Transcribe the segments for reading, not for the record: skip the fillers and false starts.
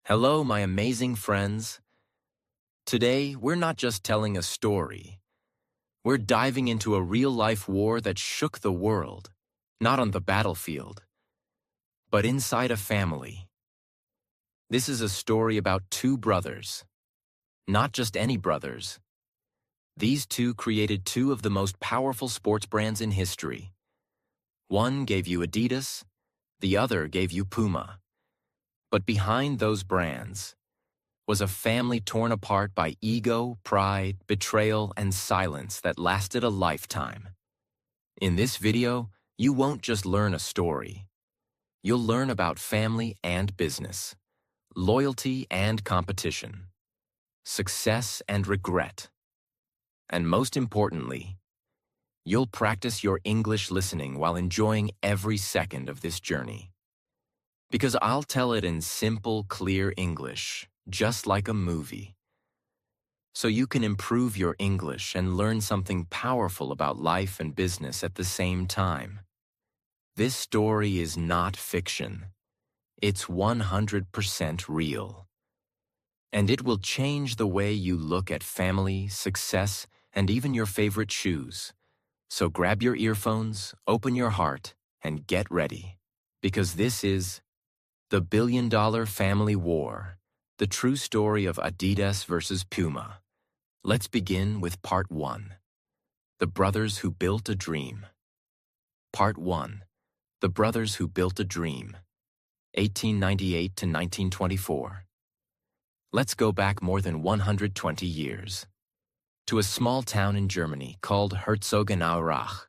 Hello, my amazing friends. Today, we're not just telling a story. We're diving into a real-life war that shook the world, not on the battlefield, but inside a family. This is a story about two brothers, not just any brothers. These two created two of the most powerful sports brands in history. One gave you Adidas, the other gave you Puma. But behind those brands was a family torn apart by ego, pride, betrayal, and silence that lasted a lifetime. In this video, you won't just learn a story. You'll learn about family and business, loyalty and competition, success and regret. And most importantly, you'll practice your English listening while enjoying every second of this journey. Because I'll tell it in simple, clear English, just like a movie. So you can improve your English and learn something powerful about life and business at the same time. This story is not fiction. It's 100% real. And it will change the way you look at family, success, and even your favorite shoes. So grab your earphones, open your heart, and get ready. Because this is the Billion-Dollar Family War. The true story of Adidas versus Puma. Let's begin with Part 1. The Brothers Who Built a Dream. Part 1. The Brothers Who Built a Dream. 1898 to 1924. Let's go back more than 120 years. To a small town in Germany called Herzogenaurach.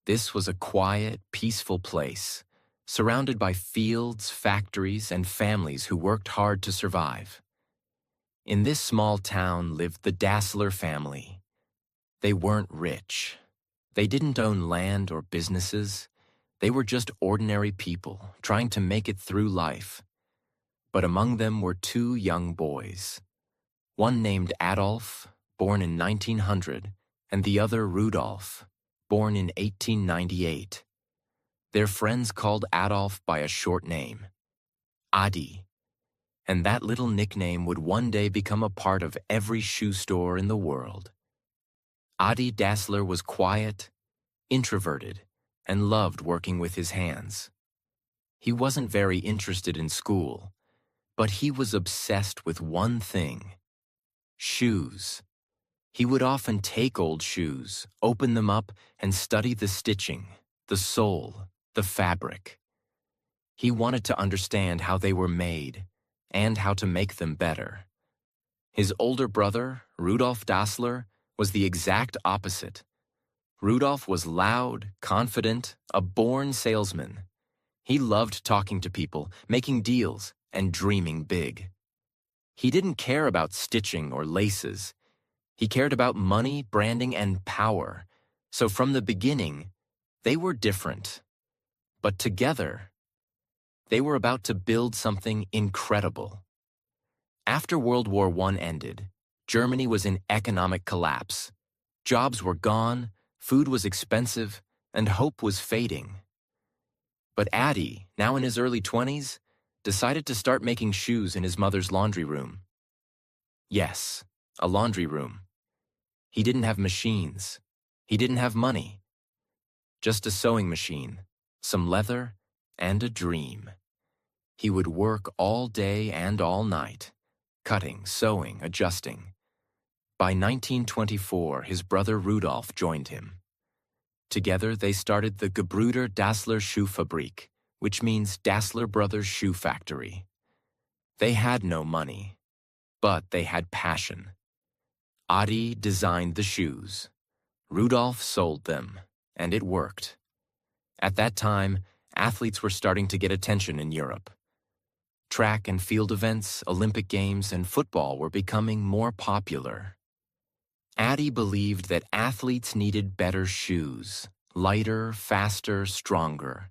This was a quiet, peaceful place, surrounded by fields, factories, and families who worked hard to survive. In this small town lived the Dassler family. They weren't rich. They didn't own land or businesses. They were just ordinary people trying to make it through life. But among them were two young boys. One named Adolf, born in 1900, and the other Rudolf, born in 1898. Their friends called Adolf by a short name, Adi, and that little nickname would one day become a part of every shoe store in the world. Adi Dassler was quiet, introverted, and loved working with his hands. He wasn't very interested in school, but he was obsessed with one thing: shoes. He would often take old shoes, open them up, and study the stitching, the sole, the fabric. He wanted to understand how they were made and how to make them better. His older brother, Rudolf Dassler, was the exact opposite. Rudolf was loud, confident, a born salesman. He loved talking to people, making deals, and dreaming big. He didn't care about stitching or laces. He cared about money, branding, and power. So from the beginning, they were different. But together, they were about to build something incredible. After World War I ended, Germany was in economic collapse. Jobs were gone, food was expensive, and hope was fading. But Adi, now in his early 20s, decided to start making shoes in his mother's laundry room. Yes, a laundry room. He didn't have machines. He didn't have money. Just a sewing machine, some leather, and a dream. He would work all day and all night, cutting, sewing, adjusting. By 1924, his brother Rudolf joined him. Together, they started the Gebrüder Dassler Schuhfabrik, which means Dassler Brothers Shoe Factory. They had no money, but they had passion. Adi designed the shoes. Rudolf sold them, and it worked. At that time, athletes were starting to get attention in Europe. Track and field events, Olympic Games, and football were becoming more popular. Adi believed that athletes needed better shoes, lighter, faster, stronger.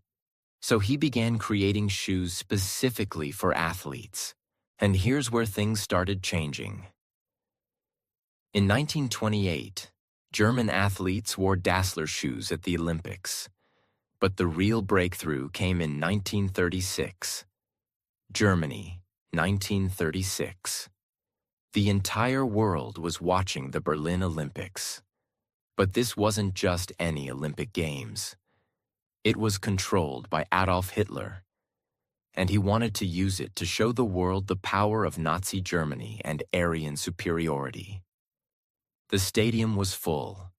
So he began creating shoes specifically for athletes. And here's where things started changing. In 1928, German athletes wore Dassler shoes at the Olympics. But the real breakthrough came in 1936. Germany, 1936. The entire world was watching the Berlin Olympics. But this wasn't just any Olympic Games. It was controlled by Adolf Hitler, and he wanted to use it to show the world the power of Nazi Germany and Aryan superiority. The stadium was full.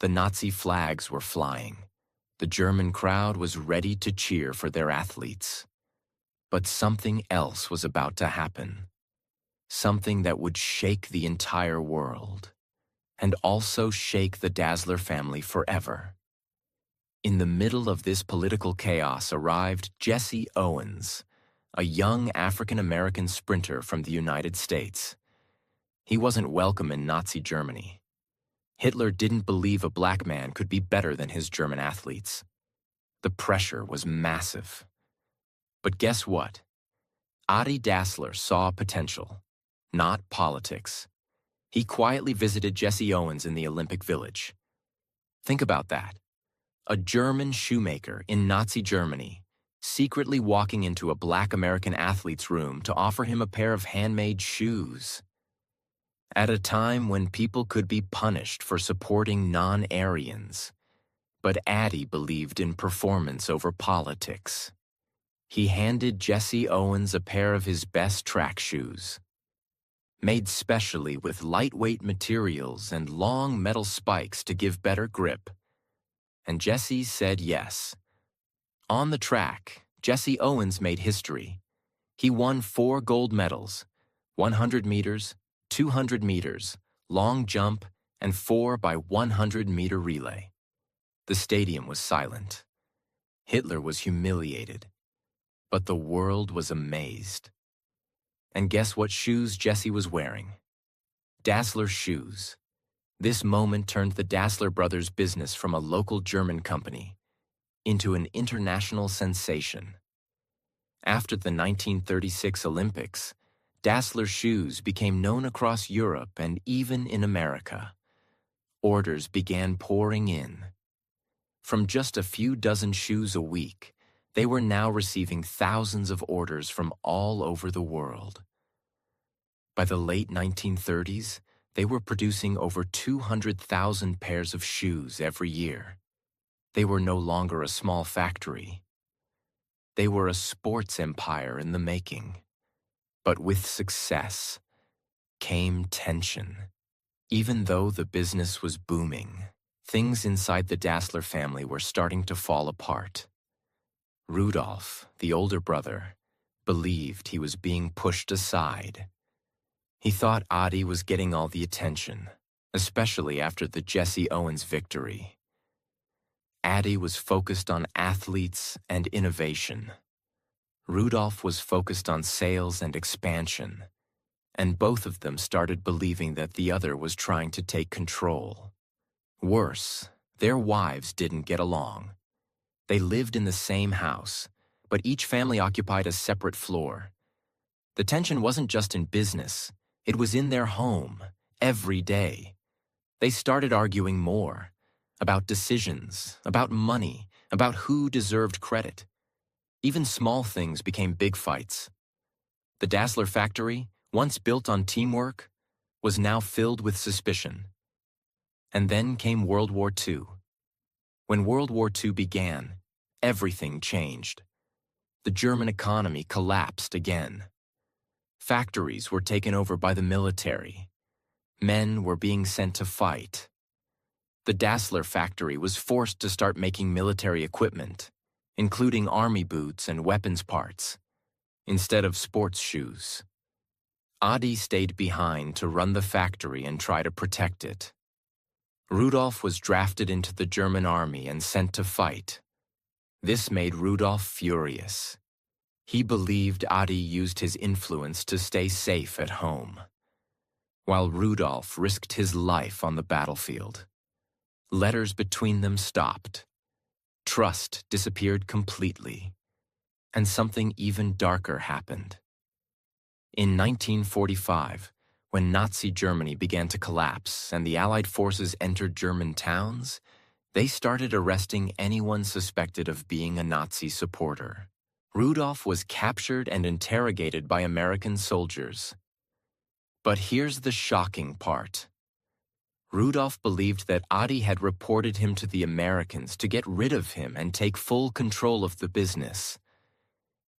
The Nazi flags were flying. The German crowd was ready to cheer for their athletes. But something else was about to happen. Something that would shake the entire world, and also shake the Dassler family forever. In the middle of this political chaos arrived Jesse Owens, a young African-American sprinter from the United States. He wasn't welcome in Nazi Germany. Hitler didn't believe a black man could be better than his German athletes. The pressure was massive. But guess what? Adi Dassler saw potential, not politics. He quietly visited Jesse Owens in the Olympic Village. Think about that. A German shoemaker in Nazi Germany, secretly walking into a black American athlete's room to offer him a pair of handmade shoes. At a time when people could be punished for supporting non-Aryans. But Adi believed in performance over politics. He handed Jesse Owens a pair of his best track shoes, made specially with lightweight materials and long metal spikes to give better grip. And Jesse said yes. On the track, Jesse Owens made history. He won 4 gold medals, 100 meters, 200 meters, long jump, and 4 by 100-meter relay. The stadium was silent. Hitler was humiliated. But the world was amazed. And guess what shoes Jesse was wearing? Dassler shoes. This moment turned the Dassler brothers' business from a local German company into an international sensation. After the 1936 Olympics, Dassler shoes became known across Europe and even in America. Orders began pouring in. From just a few dozen shoes a week, they were now receiving thousands of orders from all over the world. By the late 1930s, they were producing over 200,000 pairs of shoes every year. They were no longer a small factory. They were a sports empire in the making. But with success came tension. Even though the business was booming, things inside the Dassler family were starting to fall apart. Rudolf, the older brother, believed he was being pushed aside. He thought Adi was getting all the attention, especially after the Jesse Owens victory. Adi was focused on athletes and innovation. Rudolf was focused on sales and expansion, and both of them started believing that the other was trying to take control. Worse, their wives didn't get along. They lived in the same house, but each family occupied a separate floor. The tension wasn't just in business, it was in their home, every day. They started arguing more, about decisions, about money, about who deserved credit. Even small things became big fights. The Dassler factory, once built on teamwork, was now filled with suspicion. And then came World War II. When World War II began, everything changed. The German economy collapsed again. Factories were taken over by the military. Men were being sent to fight. The Dassler factory was forced to start making military equipment, including army boots and weapons parts, instead of sports shoes. Adi stayed behind to run the factory and try to protect it. Rudolf was drafted into the German army and sent to fight. This made Rudolf furious. He believed Adi used his influence to stay safe at home, while Rudolf risked his life on the battlefield. Letters between them stopped. Trust disappeared completely, and something even darker happened. In 1945, when Nazi Germany began to collapse and the Allied forces entered German towns, they started arresting anyone suspected of being a Nazi supporter. Rudolph was captured and interrogated by American soldiers. But here's the shocking part. Rudolph believed that Adi had reported him to the Americans to get rid of him and take full control of the business.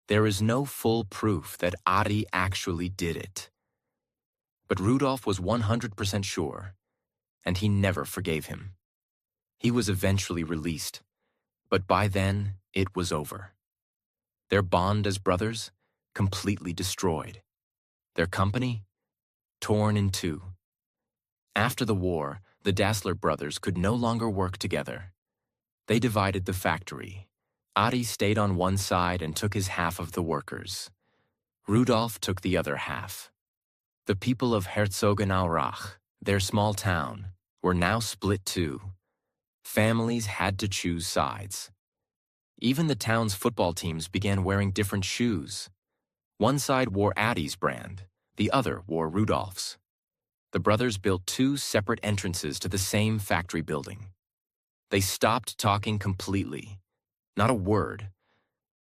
There is no full proof that Adi actually did it. But Rudolph was 100% sure, and he never forgave him. He was eventually released, but by then, it was over. Their bond as brothers, completely destroyed. Their company, torn in two. After the war, the Dassler brothers could no longer work together. They divided the factory. Adi stayed on one side and took his half of the workers. Rudolph took the other half. The people of Herzogenaurach, their small town, were now split too. Families had to choose sides. Even the town's football teams began wearing different shoes. One side wore Adi's brand, the other wore Rudolph's. The brothers built two separate entrances to the same factory building. They stopped talking completely, not a word,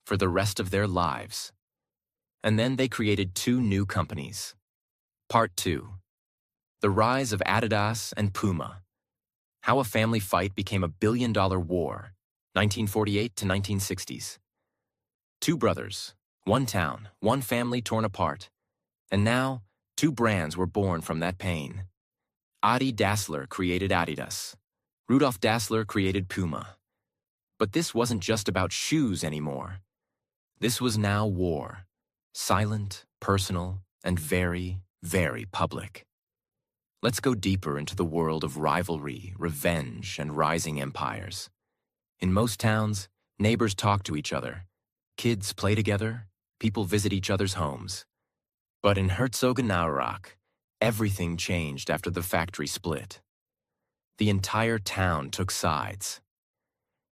for the rest of their lives. And then they created two new companies. Part 2. The Rise of Adidas and Puma. How a Family Fight Became a Billion-Dollar War, 1948 to 1960s. Two brothers, one town, one family torn apart. And now, two brands were born from that pain. Adi Dassler created Adidas. Rudolf Dassler created Puma. But this wasn't just about shoes anymore. This was now war. Silent, personal, and very, very public. Let's go deeper into the world of rivalry, revenge, and rising empires. In most towns, neighbors talk to each other. Kids play together. People visit each other's homes. But in Herzogenaurach, everything changed after the factory split. The entire town took sides.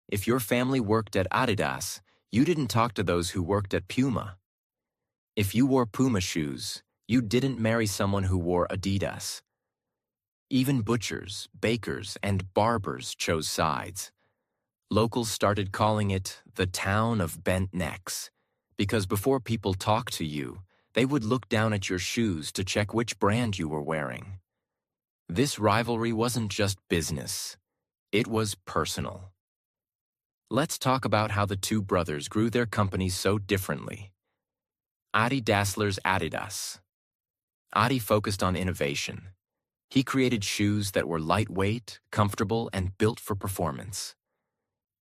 If your family worked at Adidas, you didn't talk to those who worked at Puma. If you wore Puma shoes, you didn't marry someone who wore Adidas. Even butchers, bakers, and barbers chose sides. Locals started calling it the town of bent necks, because before people talked to you, they would look down at your shoes to check which brand you were wearing. This rivalry wasn't just business. It was personal. Let's talk about how the two brothers grew their companies so differently. Adi Dassler's Adidas. Adi focused on innovation. He created shoes that were lightweight, comfortable, and built for performance.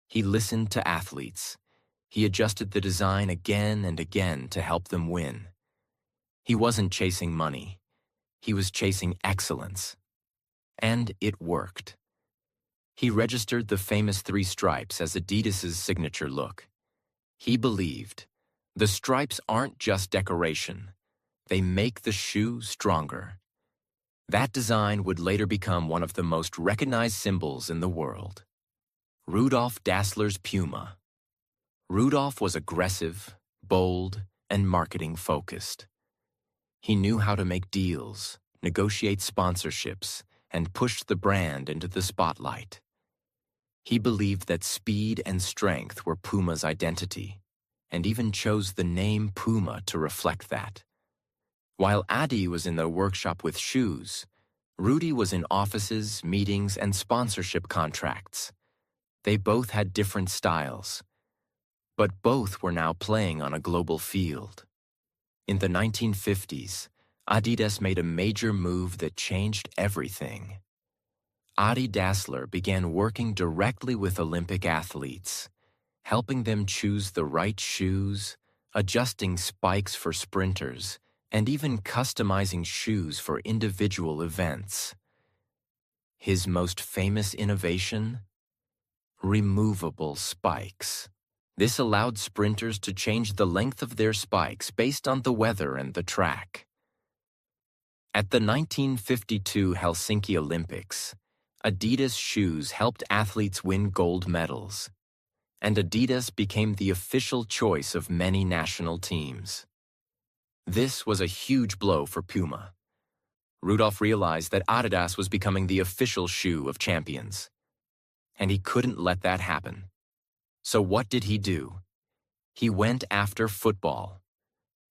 He listened to athletes. He adjusted the design again and again to help them win. He wasn't chasing money. He was chasing excellence. And it worked. He registered the famous 3 stripes as Adidas's signature look. He believed, the stripes aren't just decoration. They make the shoe stronger. That design would later become one of the most recognized symbols in the world. Rudolf Dassler's Puma. Rudolf was aggressive, bold, and marketing-focused. He knew how to make deals, negotiate sponsorships, and push the brand into the spotlight. He believed that speed and strength were Puma's identity, and even chose the name Puma to reflect that. While Adi was in the workshop with shoes, Rudy was in offices, meetings, and sponsorship contracts. They both had different styles, but both were now playing on a global field. In the 1950s, Adidas made a major move that changed everything. Adi Dassler began working directly with Olympic athletes, helping them choose the right shoes, adjusting spikes for sprinters, and even customizing shoes for individual events. His most famous innovation? Removable spikes. This allowed sprinters to change the length of their spikes based on the weather and the track. At the 1952 Helsinki Olympics, Adidas shoes helped athletes win gold medals, and Adidas became the official choice of many national teams. This was a huge blow for Puma. Rudolf realized that Adidas was becoming the official shoe of champions, and he couldn't let that happen. So what did he do? He went after football.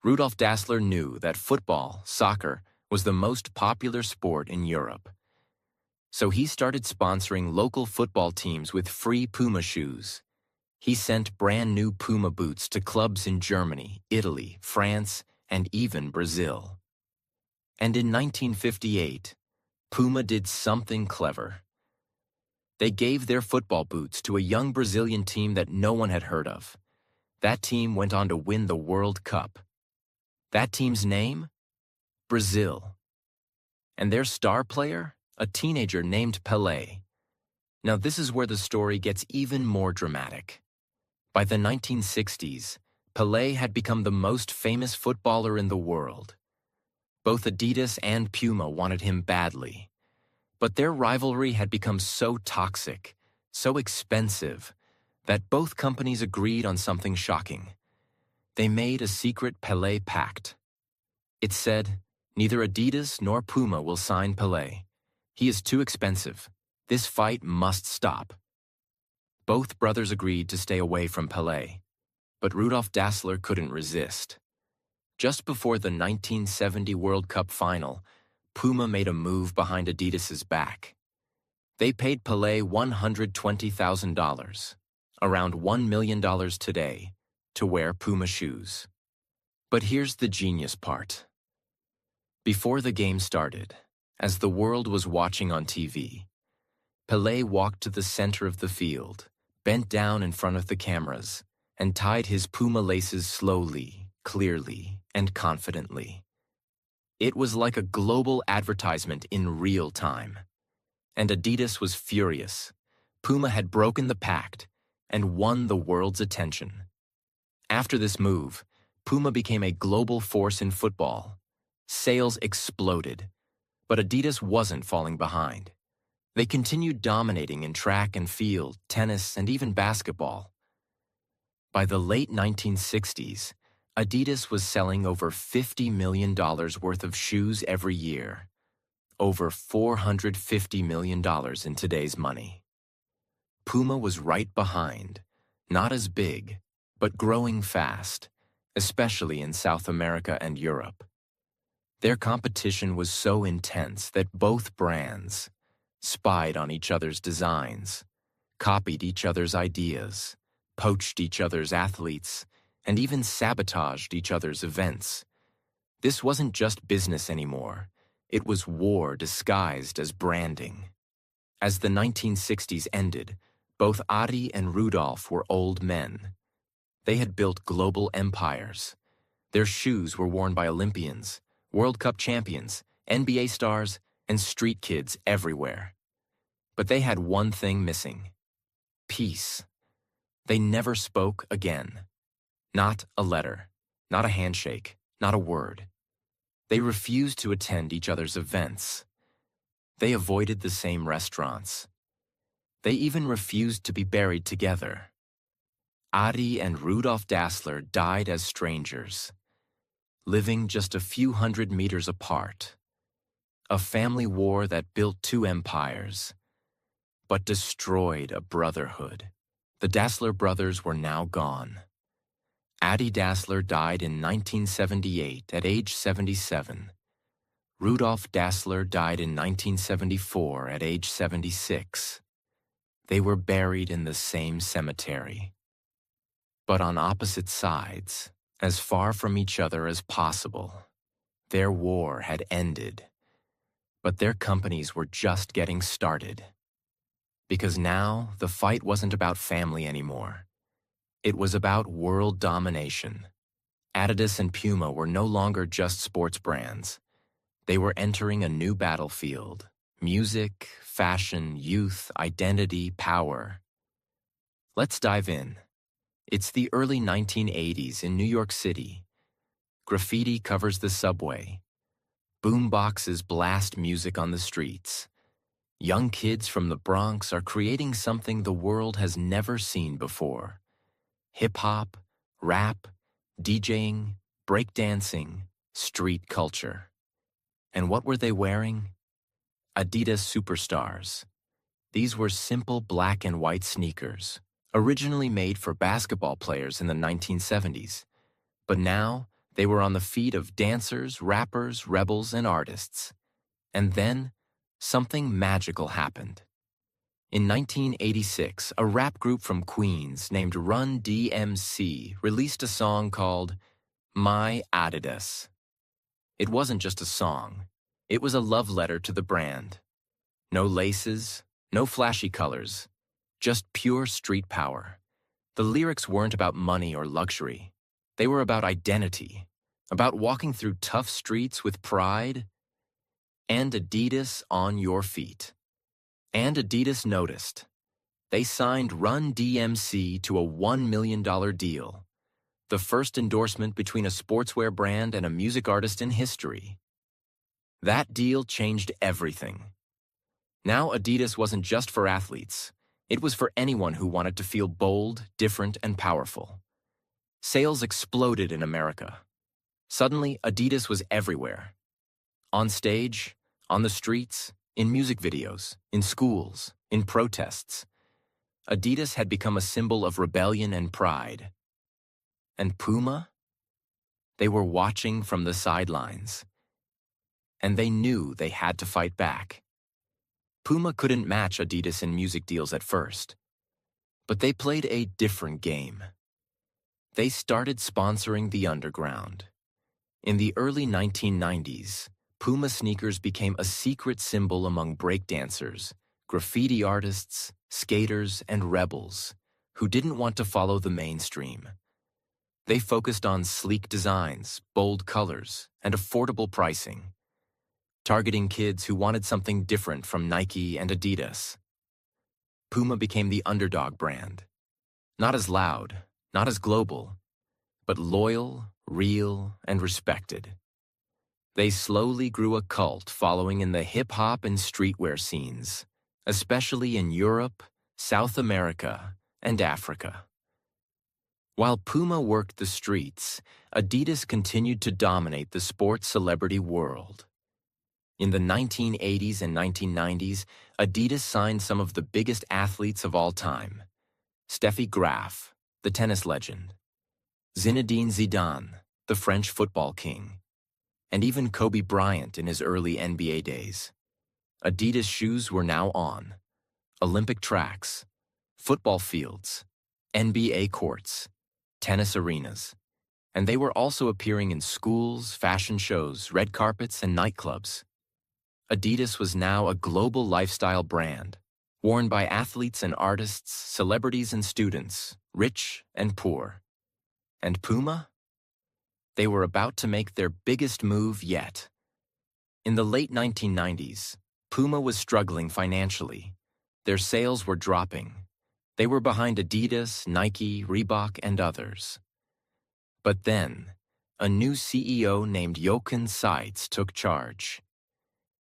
Rudolf Dassler knew that football, soccer, was the most popular sport in Europe. So he started sponsoring local football teams with free Puma shoes. He sent brand new Puma boots to clubs in Germany, Italy, France, and even Brazil. And in 1958, Puma did something clever. They gave their football boots to a young Brazilian team that no one had heard of. That team went on to win the World Cup. That team's name? Brazil. And their star player? A teenager named Pelé. Now this is where the story gets even more dramatic. By the 1960s, Pelé had become the most famous footballer in the world. Both Adidas and Puma wanted him badly. But their rivalry had become so toxic, so expensive, that both companies agreed on something shocking. They made a secret Pelé pact. It said, neither Adidas nor Puma will sign Pelé. He is too expensive. This fight must stop. Both brothers agreed to stay away from Pelé, but Rudolf Dassler couldn't resist. Just before the 1970 World Cup final, Puma made a move behind Adidas's back. They paid Pelé $120,000, around $1 million today, to wear Puma shoes. But here's the genius part. Before the game started, as the world was watching on TV, Pelé walked to the center of the field, bent down in front of the cameras, and tied his Puma laces slowly, clearly, and confidently. It was like a global advertisement in real time. And Adidas was furious. Puma had broken the pact and won the world's attention. After this move, Puma became a global force in football. Sales exploded, but Adidas wasn't falling behind. They continued dominating in track and field, tennis, and even basketball. By the late 1960s, Adidas was selling over $50 million worth of shoes every year, over $450 million in today's money. Puma was right behind, not as big, but growing fast, especially in South America and Europe. Their competition was so intense that both brands spied on each other's designs, copied each other's ideas, poached each other's athletes, and even sabotaged each other's events. This wasn't just business anymore. It was war disguised as branding. As the 1960s ended, both Adi and Rudolf were old men. They had built global empires. Their shoes were worn by Olympians, World Cup champions, NBA stars, and street kids everywhere. But they had one thing missing: peace. They never spoke again. Not a letter, not a handshake, not a word. They refused to attend each other's events. They avoided the same restaurants. They even refused to be buried together. Adi and Rudolf Dassler died as strangers, living just a few hundred meters apart. A family war that built two empires, but destroyed a brotherhood. The Dassler brothers were now gone. Adi Dassler died in 1978 at age 77. Rudolf Dassler died in 1974 at age 76. They were buried in the same cemetery, but on opposite sides, as far from each other as possible. Their war had ended, but their companies were just getting started. Because now, the fight wasn't about family anymore. It was about world domination. Adidas and Puma were no longer just sports brands. They were entering a new battlefield: music, fashion, youth, identity, power. Let's dive in. It's the early 1980s in New York City. Graffiti covers the subway. Boomboxes blast music on the streets. Young kids from the Bronx are creating something the world has never seen before: hip-hop, rap, DJing, breakdancing, street culture. And what were they wearing? Adidas Superstars. These were simple black and white sneakers, originally made for basketball players in the 1970s. But now, they were on the feet of dancers, rappers, rebels, and artists. And then, something magical happened. In 1986, a rap group from Queens named Run DMC released a song called My Adidas. It wasn't just a song. It was a love letter to the brand. No laces, no flashy colors, just pure street power. The lyrics weren't about money or luxury. They were about identity, about walking through tough streets with pride. And Adidas on your feet. And Adidas noticed. They signed Run DMC to a $1 million deal, the first endorsement between a sportswear brand and a music artist in history. That deal changed everything. Now Adidas wasn't just for athletes. It was for anyone who wanted to feel bold, different, and powerful. Sales exploded in America. Suddenly, Adidas was everywhere. On stage, on the streets, in music videos, in schools, in protests. Adidas had become a symbol of rebellion and pride. And Puma? They were watching from the sidelines. And they knew they had to fight back. Puma couldn't match Adidas in music deals at first. But they played a different game. They started sponsoring the underground. In the early 1990s, Puma sneakers became a secret symbol among breakdancers, graffiti artists, skaters, and rebels who didn't want to follow the mainstream. They focused on sleek designs, bold colors, and affordable pricing, targeting kids who wanted something different from Nike and Adidas. Puma became the underdog brand. Not as loud, not as global, but loyal, real, and respected. They slowly grew a cult following in the hip-hop and streetwear scenes, especially in Europe, South America, and Africa. While Puma worked the streets, Adidas continued to dominate the sports celebrity world. In the 1980s and 1990s, Adidas signed some of the biggest athletes of all time. Steffi Graf, the tennis legend. Zinedine Zidane, the French football king. And even Kobe Bryant in his early NBA days. Adidas shoes were now on. Olympic tracks, football fields, NBA courts, tennis arenas. And they were also appearing in schools, fashion shows, red carpets, and nightclubs. Adidas was now a global lifestyle brand, worn by athletes and artists, celebrities and students, rich and poor. And Puma? They were about to make their biggest move yet. In the late 1990s, Puma was struggling financially. Their sales were dropping. They were behind Adidas, Nike, Reebok, and others. But then, a new CEO named Jochen Seitz took charge.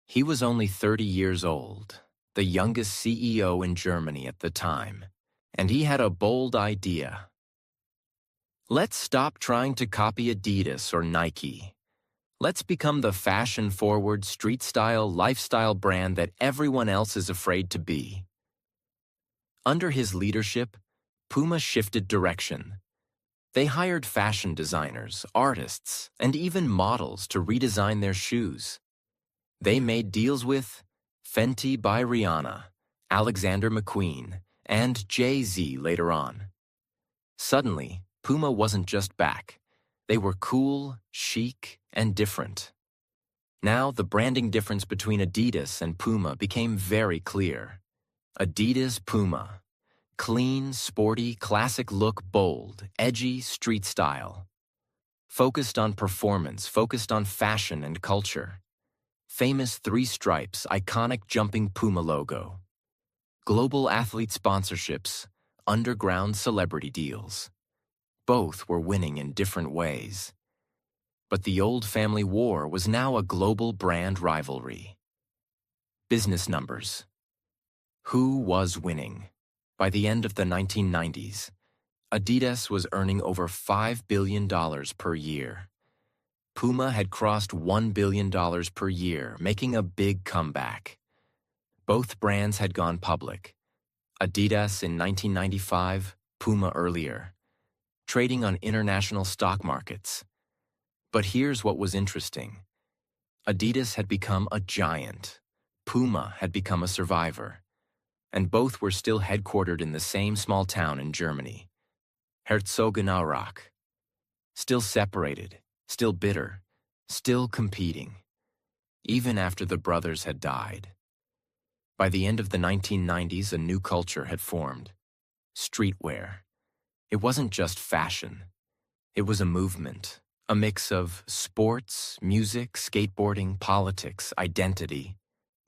He was only 30 years old, the youngest CEO in Germany at the time, and he had a bold idea. Let's stop trying to copy Adidas or Nike. Let's become the fashion-forward, street-style, lifestyle brand that everyone else is afraid to be. Under his leadership, Puma shifted direction. They hired fashion designers, artists, and even models to redesign their shoes. They made deals with Fenty by Rihanna, Alexander McQueen, and Jay-Z later on. Suddenly, Puma wasn't just back. They were cool, chic, and different. Now, the branding difference between Adidas and Puma became very clear. Adidas Puma. Clean, sporty, classic look, bold, edgy, street style. Focused on performance, focused on fashion and culture. Famous three stripes, iconic jumping Puma logo. Global athlete sponsorships, underground celebrity deals. Both were winning in different ways. But the old family war was now a global brand rivalry. Business numbers. Who was winning? By the end of the 1990s, Adidas was earning over $5 billion per year. Puma had crossed $1 billion per year, making a big comeback. Both brands had gone public. Adidas in 1995, Puma earlier, trading on international stock markets. But here's what was interesting. Adidas had become a giant. Puma had become a survivor. And both were still headquartered in the same small town in Germany, Herzogenaurach. Still separated, still bitter, still competing, even after the brothers had died. By the end of the 1990s, a new culture had formed. Streetwear. It wasn't just fashion. It was a movement, a mix of sports, music, skateboarding, politics, identity.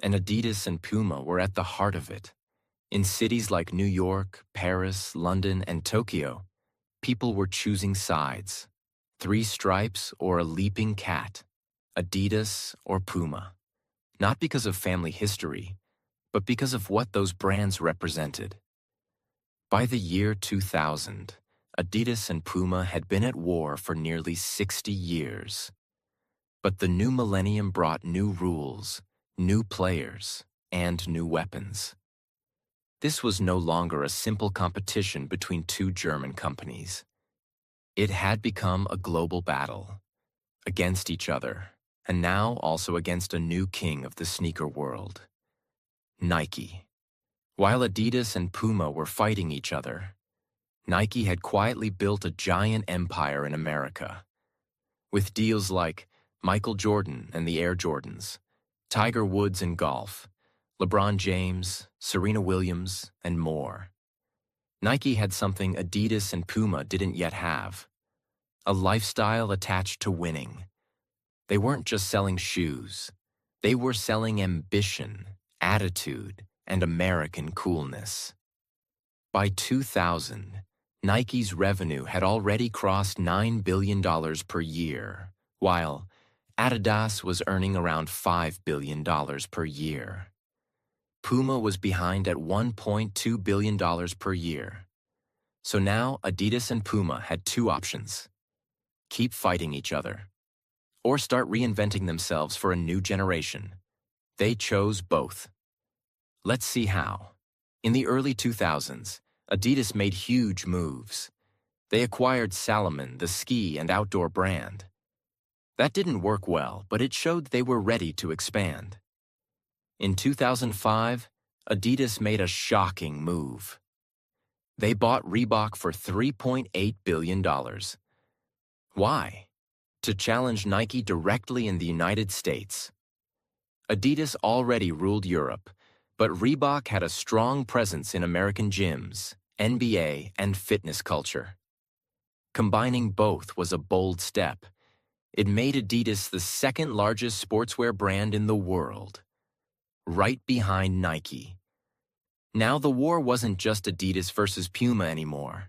And Adidas and Puma were at the heart of it. In cities like New York, Paris, London, and Tokyo, people were choosing sides. 3 stripes or a leaping cat, Adidas or Puma. Not because of family history, but because of what those brands represented. By the year 2000, Adidas and Puma had been at war for nearly 60 years. But the new millennium brought new rules, new players, and new weapons. This was no longer a simple competition between 2 German companies. It had become a global battle, against each other, and now also against a new king of the sneaker world, Nike. While Adidas and Puma were fighting each other, Nike had quietly built a giant empire in America. With deals like Michael Jordan and the Air Jordans, Tiger Woods in golf, LeBron James, Serena Williams, and more. Nike had something Adidas and Puma didn't yet have: a lifestyle attached to winning. They weren't just selling shoes. They were selling ambition, attitude, and American coolness. By 2000, Nike's revenue had already crossed $9 billion per year, while Adidas was earning around $5 billion per year. Puma was behind at $1.2 billion per year. So now Adidas and Puma had 2 options: keep fighting each other, or start reinventing themselves for a new generation. They chose both. Let's see how. In the early 2000s, Adidas made huge moves. They acquired Salomon, the ski and outdoor brand. That didn't work well, but it showed they were ready to expand. In 2005, Adidas made a shocking move. They bought Reebok for $3.8 billion. Why? To challenge Nike directly in the United States. Adidas already ruled Europe, but Reebok had a strong presence in American gyms, NBA, and fitness culture. Combining both was a bold step. It made Adidas the second largest sportswear brand in the world, right behind Nike. Now the war wasn't just Adidas versus Puma anymore.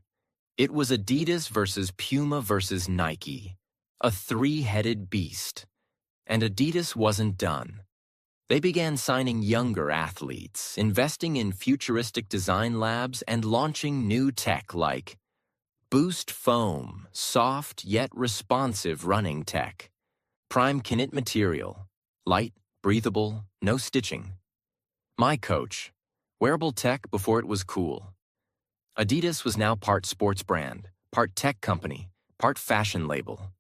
It was Adidas versus Puma versus Nike, a 3-headed beast. And Adidas wasn't done. They began signing younger athletes, investing in futuristic design labs, and launching new tech like Boost Foam, soft yet responsive running tech; Prime Knit material, light, breathable, no stitching; My Coach, wearable tech before it was cool. Adidas was now part sports brand, part tech company, part fashion label.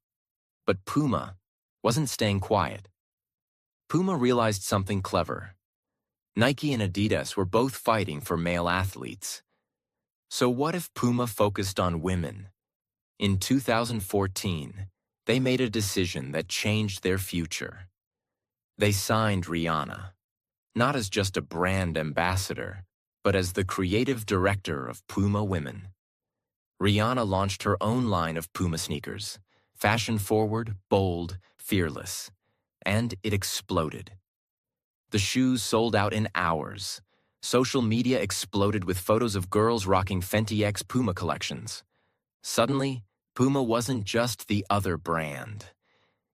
But Puma wasn't staying quiet. Puma realized something clever. Nike and Adidas were both fighting for male athletes. So what if Puma focused on women? In 2014, they made a decision that changed their future. They signed Rihanna, not as just a brand ambassador, but as the creative director of Puma Women. Rihanna launched her own line of Puma sneakers, fashion-forward, bold, fearless, and it exploded. The shoes sold out in hours. Social media exploded with photos of girls rocking Fenty X Puma collections. Suddenly, Puma wasn't just the other brand.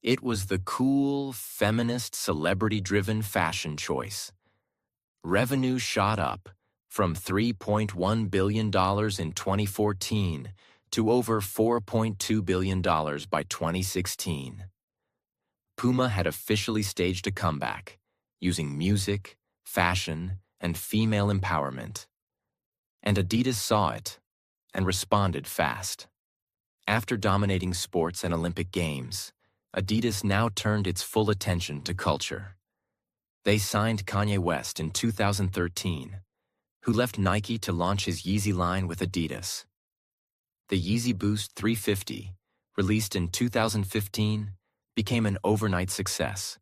It was the cool, feminist, celebrity-driven fashion choice. Revenue shot up from $3.1 billion in 2014 to over $4.2 billion by 2016. Puma had officially staged a comeback, using music, fashion, and female empowerment. And Adidas saw it. and responded fast. After dominating sports and Olympic Games, Adidas now turned its full attention to culture. They signed Kanye West in 2013, who left Nike to launch his Yeezy line with Adidas. The Yeezy Boost 350, released in 2015, became an overnight success.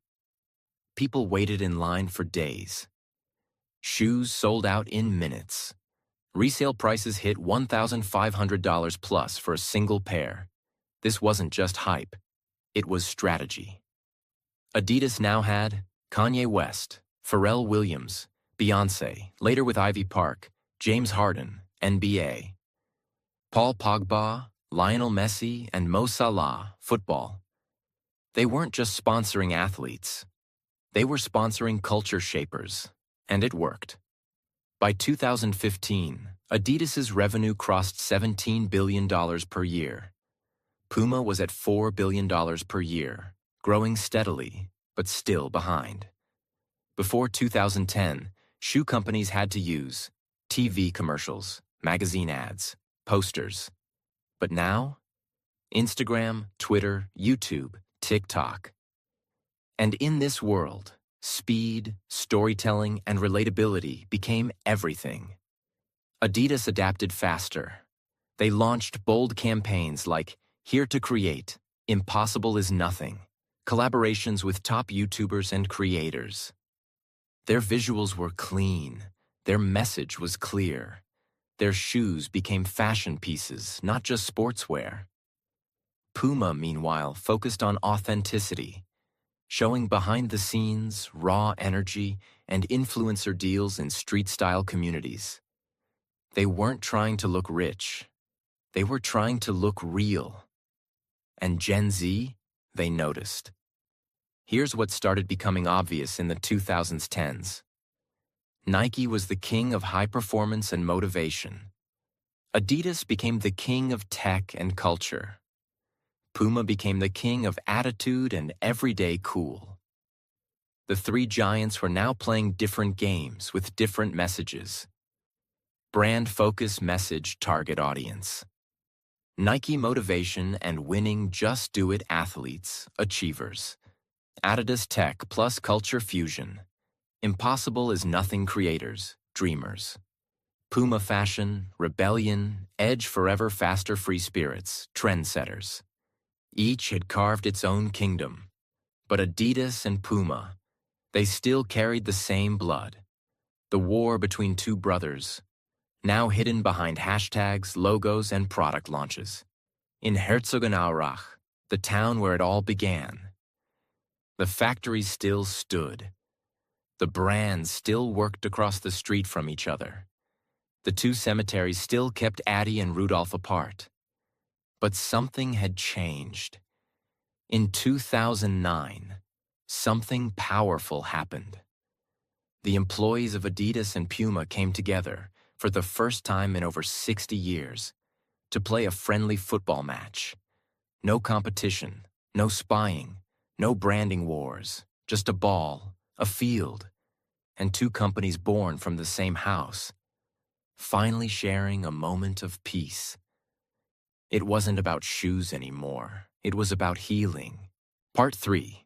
People waited in line for days. Shoes sold out in minutes. Resale prices hit $1,500 plus for a single pair. This wasn't just hype, it was strategy. Adidas now had Kanye West, Pharrell Williams, Beyoncé, later with Ivy Park, James Harden, NBA, Paul Pogba, Lionel Messi, and Mo Salah, football. They weren't just sponsoring athletes. They were sponsoring culture shapers, and it worked. By 2015, Adidas's revenue crossed $17 billion per year. Puma was at $4 billion per year, growing steadily, but still behind. Before 2010, shoe companies had to use TV commercials, magazine ads, posters. But now, Instagram, Twitter, YouTube, TikTok. And in this world, speed, storytelling, and relatability became everything. Adidas adapted faster. They launched bold campaigns like Here to Create, Impossible is Nothing, collaborations with top YouTubers and creators. Their visuals were clean. Their message was clear. Their shoes became fashion pieces, not just sportswear. Puma, meanwhile, focused on authenticity, showing behind-the-scenes, raw energy, and influencer deals in street-style communities. They weren't trying to look rich. They were trying to look real. And Gen Z, they noticed. Here's what started becoming obvious in the 2010s. Nike was the king of high performance and motivation. Adidas became the king of tech and culture. Puma became the king of attitude and everyday cool. The three giants were now playing different games with different messages. Brand focus, message, target audience. Nike motivation and winning just do it athletes, achievers. Adidas tech plus culture fusion. Impossible is nothing creators, dreamers. Puma fashion, rebellion, edge forever faster free spirits, trendsetters. Each had carved its own kingdom. But Adidas and Puma, they still carried the same blood. The war between two brothers, now hidden behind hashtags, logos, and product launches. In Herzogenaurach, the town where it all began, the factories still stood. The brands still worked across the street from each other. The two cemeteries still kept Adi and Rudolph apart. But something had changed. In 2009, something powerful happened. The employees of Adidas and Puma came together for the first time in over 60 years to play a friendly football match. No competition, no spying, no branding wars, just a ball, a field, and two companies born from the same house, finally sharing a moment of peace. It wasn't about shoes anymore. It was about healing. Part 3.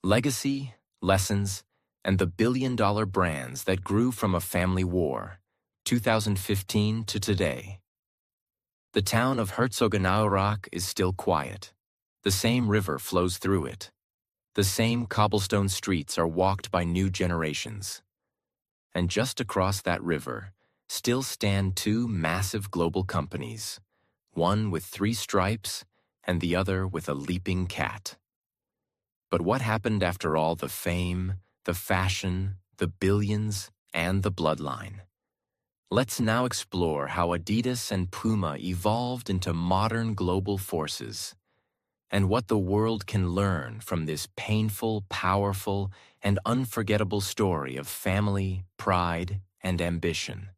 Legacy, Lessons, and the billion-dollar brands that grew from a family war, 2015 to today. The town of Herzogenaurach is still quiet. The same river flows through it. The same cobblestone streets are walked by new generations. And just across that river still stand two massive global companies, one with 3 stripes and the other with a leaping cat. But what happened after all the fame, the fashion, the billions, and the bloodline? Let's now explore how Adidas and Puma evolved into modern global forces, and what the world can learn from this painful, powerful, and unforgettable story of family, pride, and ambition.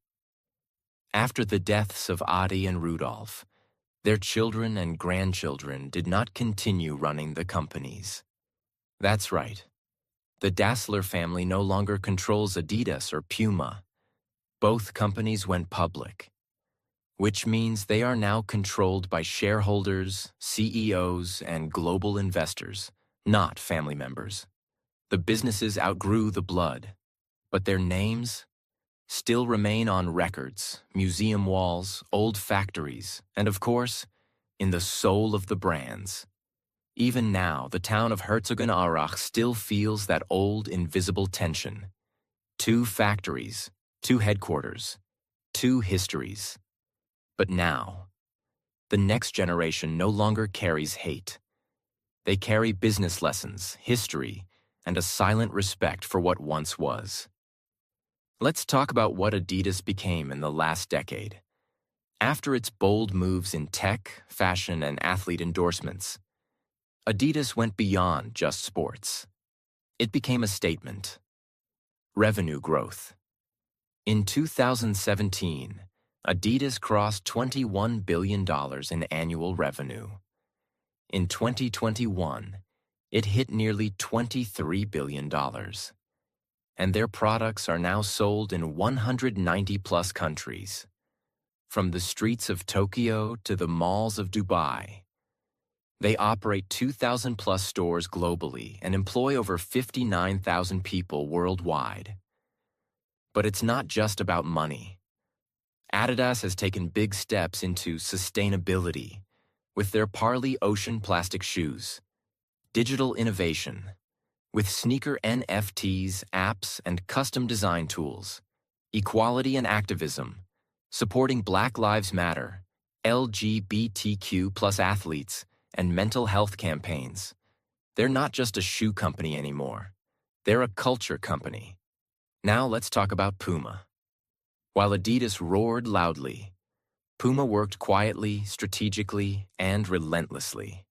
After the deaths of Adi and Rudolph, their children and grandchildren did not continue running the companies. That's right. The Dassler family no longer controls Adidas or Puma. Both companies went public. which means they are now controlled by shareholders, CEOs, and global investors, not family members. The businesses outgrew the blood, but their names still remain on records, museum walls, old factories, and of course, in the soul of the brands. Even now, the town of Herzogenaurach still feels that old, invisible tension. Two factories, two headquarters, two histories. But now, the next generation no longer carries hate. They carry business lessons, history, and a silent respect for what once was. Let's talk about what Adidas became in the last decade. After its bold moves in tech, fashion, and athlete endorsements, Adidas went beyond just sports. It became a statement. Revenue growth. In 2017, Adidas crossed $21 billion in annual revenue. In 2021, it hit nearly $23 billion. And their products are now sold in 190-plus countries. From the streets of Tokyo to the malls of Dubai. They operate 2,000-plus stores globally and employ over 59,000 people worldwide. But it's not just about money. Adidas has taken big steps into sustainability with their Parley Ocean plastic shoes, digital innovation, with sneaker NFTs, apps, and custom design tools, equality and activism, supporting Black Lives Matter, LGBTQ plus athletes, and mental health campaigns. They're not just a shoe company anymore. They're a culture company. Now let's talk about Puma. While Adidas roared loudly, Puma worked quietly, strategically, and relentlessly.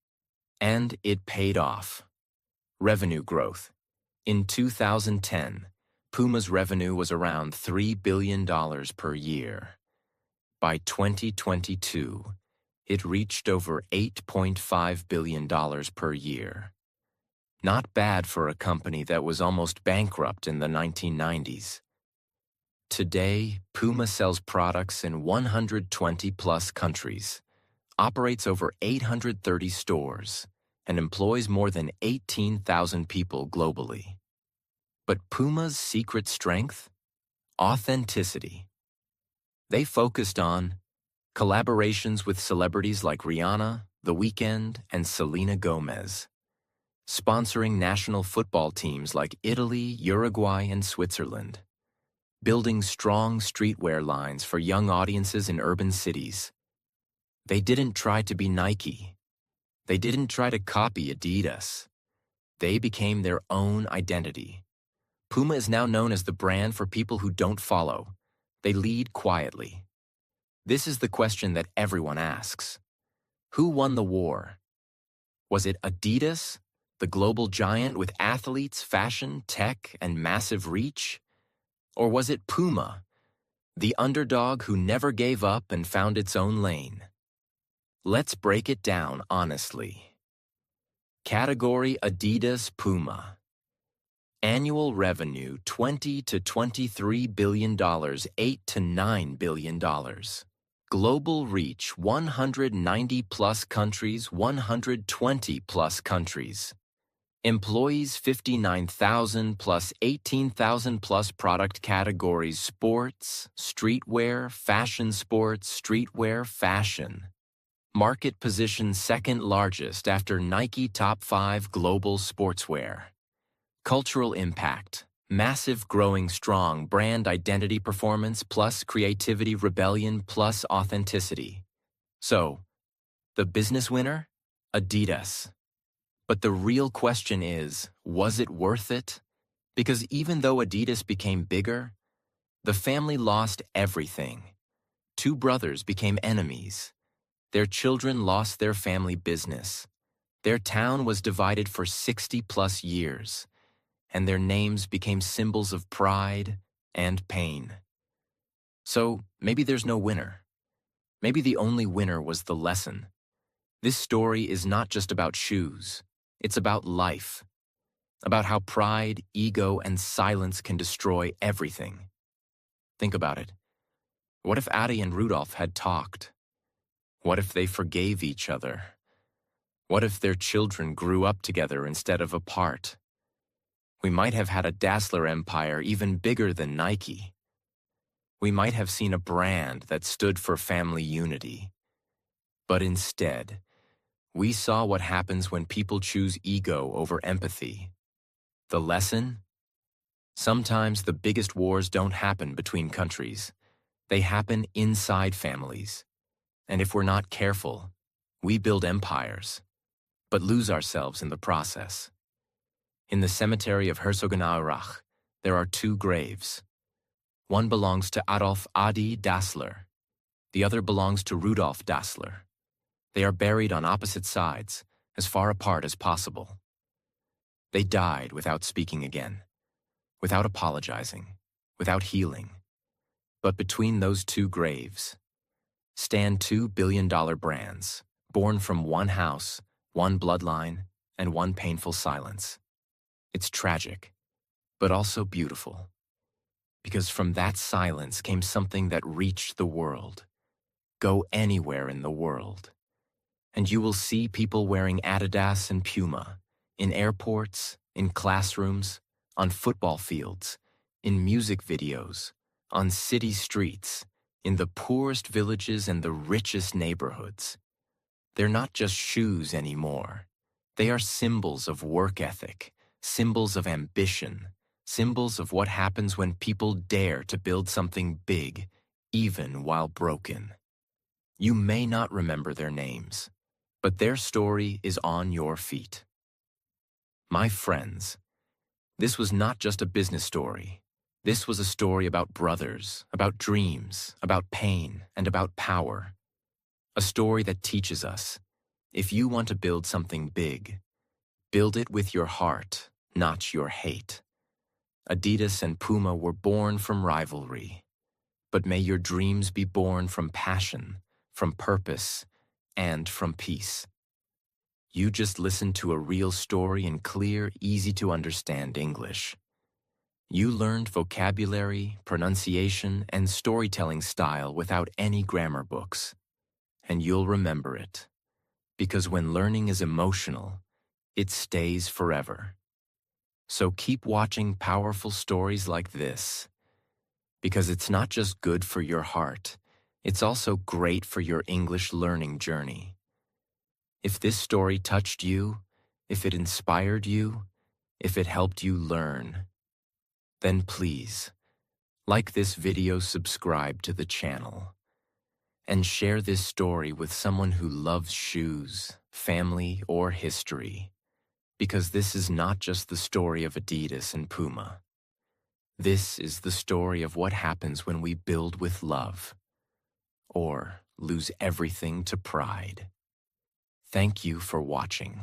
And it paid off. Revenue growth. In 2010, Puma's revenue was around $3 billion per year. By 2022, it reached over $8.5 billion per year. Not bad for a company that was almost bankrupt in the 1990s. Today, Puma sells products in 120-plus countries, operates over 830 stores, and employs more than 18,000 people globally. But Puma's secret strength? Authenticity. They focused on collaborations with celebrities like Rihanna, The Weeknd, and Selena Gomez, sponsoring national football teams like Italy, Uruguay, and Switzerland, building strong streetwear lines for young audiences in urban cities. They didn't try to be Nike. They didn't try to copy Adidas. They became their own identity. Puma is now known as the brand for people who don't follow. They lead quietly. This is the question that everyone asks. Who won the war? Was it Adidas, the global giant with athletes, fashion, tech, and massive reach? Or was it Puma, the underdog who never gave up and found its own lane? Let's break it down honestly. Category Adidas Puma. Annual revenue $20 to $23 billion, $8 to $9 billion. Global reach 190-plus countries, 120-plus countries. Employees 59,000 plus 18,000 plus product categories: sports, streetwear, fashion sports, streetwear, fashion. Market position second largest after Nike, top 5 global sportswear. Cultural impact, massive, growing, strong brand identity, performance plus creativity, rebellion plus authenticity. So, the business winner? Adidas. But the real question is, was it worth it? Because even though Adidas became bigger, the family lost everything. 2 brothers became enemies. Their children lost their family business. Their town was divided for 60-plus years, and their names became symbols of pride and pain. So maybe there's no winner. Maybe the only winner was the lesson. This story is not just about shoes. It's about life, about how pride, ego, and silence can destroy everything. Think about it. What if Adi and Rudolph had talked? What if they forgave each other? What if their children grew up together instead of apart? We might have had a Dassler empire even bigger than Nike. We might have seen a brand that stood for family unity. But instead, we saw what happens when people choose ego over empathy. The lesson? Sometimes the biggest wars don't happen between countries. They happen inside families. And if we're not careful, we build empires, but lose ourselves in the process. In the cemetery of Herzogenaurach, there are two graves. One belongs to Adolf Adi Dassler. The other belongs to Rudolf Dassler. They are buried on opposite sides, as far apart as possible. They died without speaking again, without apologizing, without healing. But between those two graves stand $2 billion brands, born from one house, one bloodline, and one painful silence. It's tragic, but also beautiful. Because from that silence came something that reached the world. Go anywhere in the world, and you will see people wearing Adidas and Puma, in airports, in classrooms, on football fields, in music videos, on city streets, in the poorest villages and the richest neighborhoods. They're not just shoes anymore. They are symbols of work ethic, symbols of ambition, symbols of what happens when people dare to build something big, even while broken. You may not remember their names, but their story is on your feet. My friends, this was not just a business story. This was a story about brothers, about dreams, about pain, and about power. A story that teaches us, if you want to build something big, build it with your heart, not your hate. Adidas and Puma were born from rivalry, but may your dreams be born from passion, from purpose, and from peace. You just listened to a real story in clear, easy-to-understand English. You learned vocabulary, pronunciation, and storytelling style without any grammar books. And you'll remember it. Because when learning is emotional, it stays forever. So keep watching powerful stories like this. Because it's not just good for your heart, it's also great for your English learning journey. If this story touched you, if it inspired you, if it helped you learn, then please, like this video, subscribe to the channel, and share this story with someone who loves shoes, family, or history, because this is not just the story of Adidas and Puma. This is the story of what happens when we build with love, or lose everything to pride. Thank you for watching.